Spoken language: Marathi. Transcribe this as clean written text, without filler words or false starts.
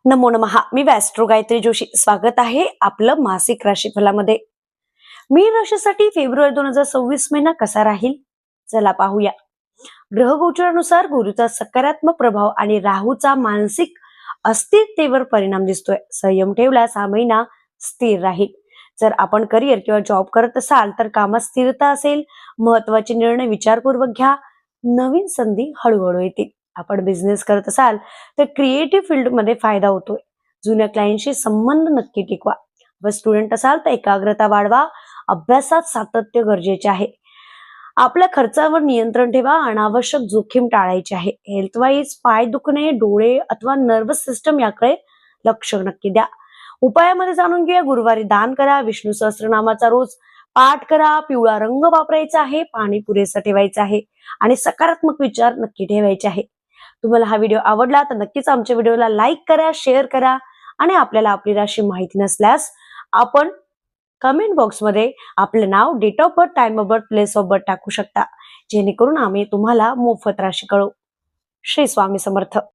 नमो नमः. मी वॅस्ट्रो गायत्री जोशी. स्वागत आहे आपलं मासिक राशीफलामध्ये. मीन राशीसाठी फेब्रुवारी 2026 महिना कसा राहील चला पाहूया. ग्रहगोचरानुसार गुरुचा सकारात्मक प्रभाव आणि राहूचा मानसिक अस्थिरतेवर परिणाम दिसतोय. संयम ठेवल्यास हा महिना स्थिर राहील. जर आपण करिअर किंवा जॉब करत असाल तर कामात स्थिरता असेल. महत्वाचे निर्णय विचारपूर्वक घ्या. नवीन संधी हळूहळू येतील. आपण बिझनेस करत असाल तर क्रिएटिव्ह फील्ड मध्ये फायदा होतोय. जुन्या क्लायंटशी संबंध नक्की टिकवा. व स्टुडंट असाल तर एकाग्रता वाढवा. अभ्यासात सातत्य गरजेचे आहे. आपल्या खर्चावर नियंत्रण ठेवा. अनावश्यक जोखीम टाळायची आहे. हेल्थ वाईज पाय दुखणे, डोळे अथवा नर्वस सिस्टम याकडे लक्ष नक्की द्या. उपायामध्ये जाणून घेऊया. गुरुवारी दान करा. विष्णू सहस्त्रनामाचा रोज पाठ करा. पिवळा रंग वापरायचा आहे. पाणी पुरेसं ठेवायचं आहे आणि सकारात्मक विचार नक्की ठेवायचे आहे. तुम्हाला हा व्हिडिओ आवडला तर नक्कीच आमच्या व्हिडिओला लाईक करा, शेअर करा आणि आपल्याला आपली राशी माहिती नसल्यास आपण कमेंट बॉक्समध्ये आपलं नाव, date of birth, time of birth, place of birth टाकू शकता, जेणेकरून आम्ही तुम्हाला मोफत राशी कळवू. श्री स्वामी समर्थ.